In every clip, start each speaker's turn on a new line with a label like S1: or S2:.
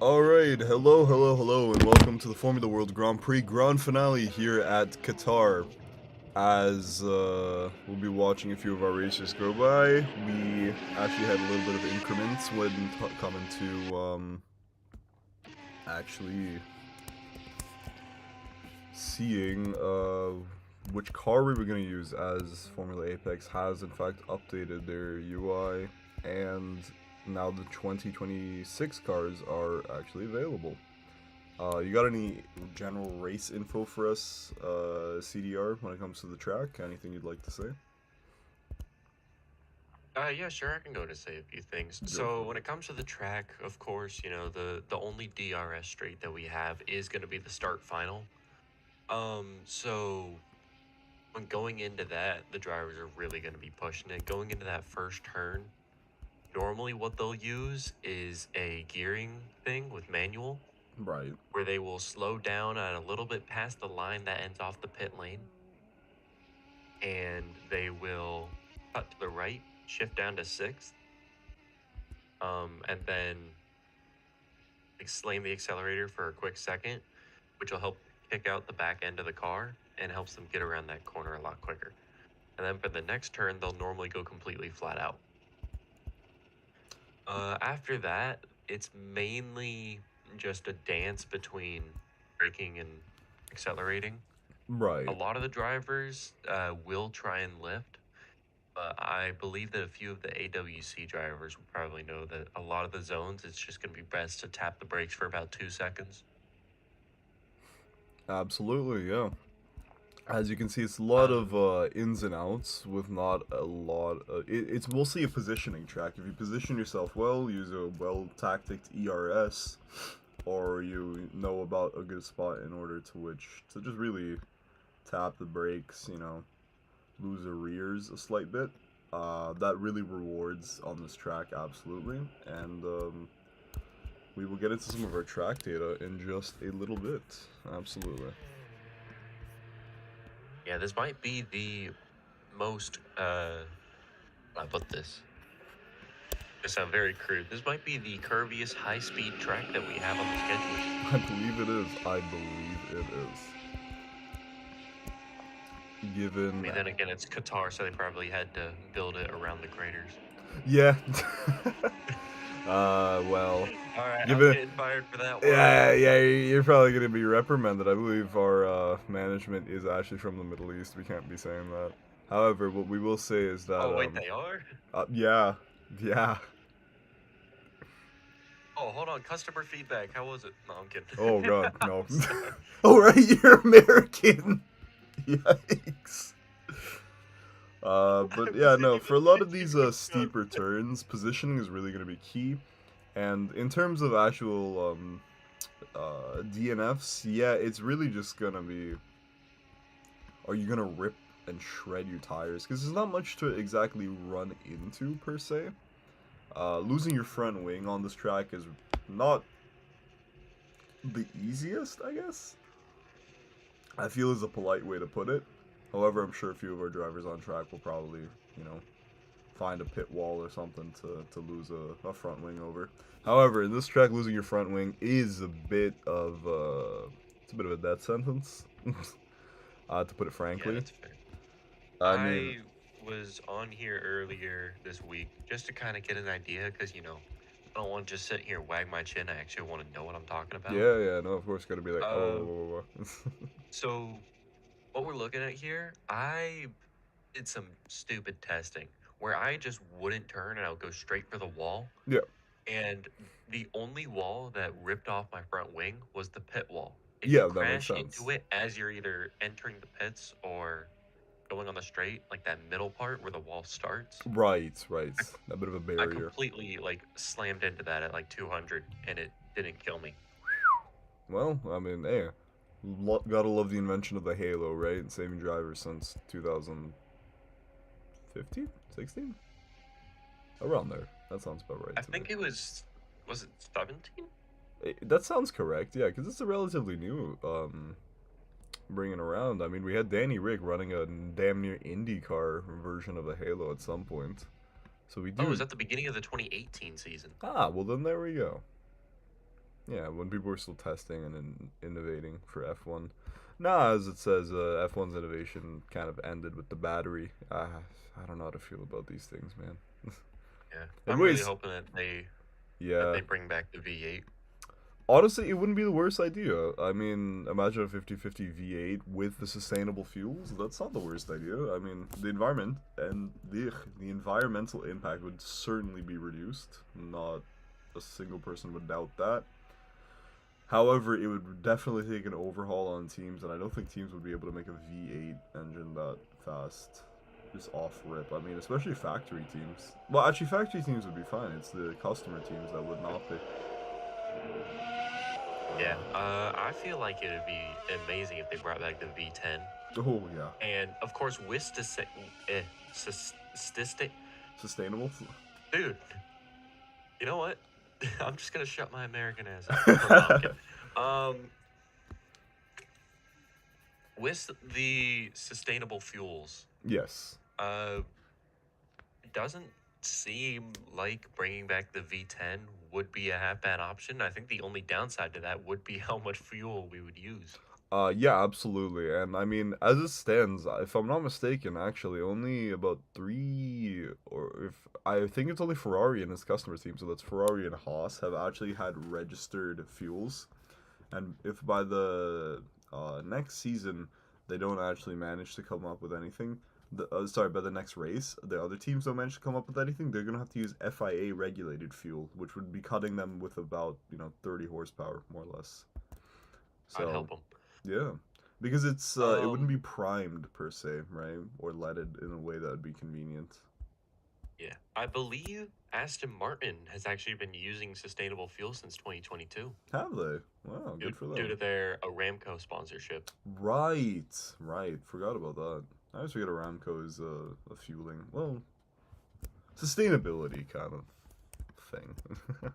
S1: Alright, hello, and welcome to the Formula World Grand Prix Grand Finale here at Qatar. As we'll be watching a few of our racers go by, we actually had a little bit of increments when coming to actually seeing which car we were going to use, as Formula Apex has in fact updated their UI, and now the 2026 cars are actually available. You got any general race info for us, CDR, when it comes to the track? Anything you'd like to say?
S2: Yeah, sure, I can go to say a few things. So when it comes to the track, of course, you know, the only DRS straight that we have is going to be the start final. So when going into that, the drivers are really going to be pushing it. Going into that first turn, normally what they'll use is a gearing thing with manual,
S1: Right.
S2: where they will slow down at a little bit past the line that ends off the pit lane, and they will cut to the right, shift down to sixth, and then slam the accelerator for a quick second, which will help kick out the back end of the car and helps them get around that corner a lot quicker. And then for the next turn, they'll normally go completely flat out. After that, it's mainly just a dance between braking and accelerating.
S1: Right.
S2: A lot of the drivers will try and lift, but I believe that a few of the AWC drivers will probably know that a lot of the zones, it's just going to be best to tap the brakes for about 2 seconds.
S1: Absolutely, yeah. As you can see, it's a lot of ins and outs with not a lot. It's mostly a positioning track. If you position yourself well, use a well-tacticked ERS, or you know about a good spot in order to just really tap the brakes, lose the rears a slight bit. That really rewards on this track, absolutely. And we will get into some of our track data in just a little bit. Absolutely.
S2: Yeah, this might be the most, I put this to sound very crude. This might be the curviest high-speed track that we have on the schedule.
S1: I believe it is. I believe it is.
S2: I mean, then again, it's Qatar, so they probably had to build it around the craters.
S1: Yeah. Well,
S2: All right, I'm
S1: given.
S2: getting fired for that one.
S1: Yeah, you're probably gonna be reprimanded. I believe our management is actually from the Middle East. We can't be saying that. However, what we will say is that
S2: Oh, wait, they are?
S1: yeah, yeah.
S2: Oh, hold on. Customer feedback. How was it? No, I'm kidding.
S1: Oh God, no.
S2: Sorry.
S1: Oh right, you're American. Yikes. But yeah, no. For a lot of these steeper turns, positioning is really gonna be key. And in terms of actual DNFs, yeah, it's really just gonna be, are you gonna rip and shred your tires? Because there's not much to exactly run into per se. Losing your front wing on this track is not the easiest, I guess. I feel is a polite way to put it. However, I'm sure a few of our drivers on track will probably, find a pit wall or something to lose a front wing over. However, in this track, losing your front wing is a bit of it's a bit of a death sentence, to put it frankly.
S2: Yeah, that's fair.
S1: I mean,
S2: I was on here earlier this week just to kind of get an idea because, I don't want to just sit here and wag my chin. I actually want to know what I'm talking about.
S1: yeah, no, of course, gotta be like,
S2: Um,
S1: oh.
S2: so what we're looking at here, I did some stupid testing where I just wouldn't turn and I would go straight for the wall.
S1: Yeah,
S2: And the only wall that ripped off my front wing was the pit wall. If you
S1: yeah, that makes
S2: crash
S1: sense.
S2: into it as you're either entering the pits or going on the straight, like that middle part where the wall starts,
S1: Right,
S2: I,
S1: a bit of a
S2: I
S1: barrier.
S2: completely slammed into that at like 200 and it didn't kill me.
S1: Well, I mean, hey, gotta love the invention of the Halo, right? Saving drivers since 2015, 16, around there. That sounds about right
S2: I
S1: to me.
S2: think was it 17?
S1: That sounds correct, yeah, because it's a relatively new bringing around. I mean, we had Danny Rick running a damn near IndyCar version of a Halo at some point. So we
S2: Oh,
S1: do.
S2: is that the beginning of the 2018 season?
S1: Ah, well then there we go. Yeah, when people were still testing and innovating for F1. Nah, as it says, F1's innovation kind of ended with the battery. I don't know how to feel about these things, man.
S2: Yeah,
S1: It
S2: I'm really
S1: weighs.
S2: hoping that
S1: Yeah.
S2: they bring back the V8.
S1: Honestly, it wouldn't be the worst idea. I mean, imagine a 50-50 V8 with the sustainable fuels. That's not the worst idea. I mean, the environment and the environmental impact would certainly be reduced. Not a single person would doubt that. However, it would definitely take an overhaul on teams, and I don't think teams would be able to make a V8 engine that fast. Just off rip. I mean, especially factory teams. Well, actually, factory teams would be fine. It's the customer teams that would not be.
S2: Yeah, I feel like it would be amazing if they brought back the V10,
S1: Oh, yeah.
S2: and of course, with statistic,
S1: Sustainable?
S2: dude. You know what? I'm just gonna shut my American ass up. No, I'm kidding. Um, with the sustainable fuels,
S1: Yes.
S2: it doesn't seem like bringing back the V10 would be a half bad option. I think the only downside to that would be how much fuel we would use.
S1: Yeah, absolutely. And I mean, as it stands, if I'm not mistaken, actually, only about three, or if I think it's only Ferrari and its customer team, so that's Ferrari and Haas, have actually had registered fuels. And if by the next season they don't actually manage to come up with anything, sorry, by the next race, the other teams don't manage to come up with anything, they're gonna have to use FIA regulated fuel, which would be cutting them with about 30 horsepower more or less.
S2: I'd
S1: So
S2: help them.
S1: yeah, because it wouldn't
S2: Um,
S1: be primed per se, right? Or leaded in a way that would be convenient.
S2: yeah, I believe Aston Martin has actually been using sustainable fuel since 2022
S1: Have they? Wow, good for
S2: due
S1: them.
S2: to their Aramco sponsorship.
S1: Right, right. Forgot about that. I always forget Aramco is a fueling, well, sustainability kind of thing. They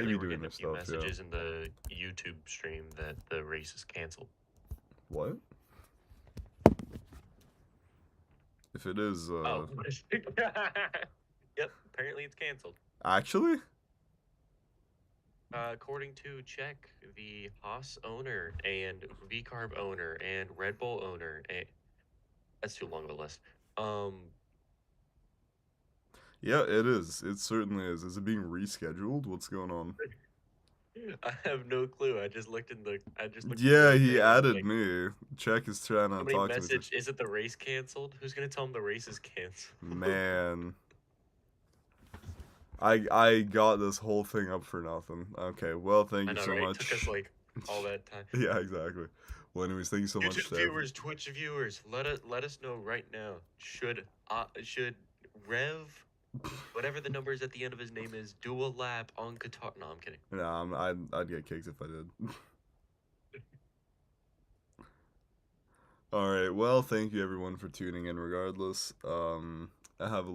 S2: Apparently,
S1: be
S2: we're
S1: doing
S2: getting
S1: their
S2: a few
S1: stuff, yeah.
S2: messages in the YouTube stream that the race is canceled.
S1: What? If it is,
S2: Oh. Yep, apparently it's canceled.
S1: actually?
S2: According to Czech, the Haas owner and VCarb owner and Red Bull owner, and that's too long of a list. Um,
S1: Yeah, it is. It certainly is. Is it being rescheduled? What's going on?
S2: I have no clue. I just looked at
S1: Yeah,
S2: the
S1: he
S2: thing and I'm
S1: added
S2: like,
S1: me. Czech is trying to
S2: somebody
S1: talk to me.
S2: message, is it the race canceled? Who's gonna tell him the race is canceled?
S1: Man. I got this whole thing up for nothing. Okay, well, thank
S2: I
S1: you
S2: know,
S1: so
S2: right? It took us
S1: much.
S2: like all that time.
S1: Yeah, exactly. Well, anyways, thank you so much,
S2: YouTube
S1: Dev.
S2: viewers, Twitch viewers, let us know right now. Should Rev, whatever the numbers at the end of his name is, do a lap on Qatar? No, I'm kidding.
S1: Nah, I'd get kicked if I did. All right. Well, thank you everyone for tuning in. Regardless, have a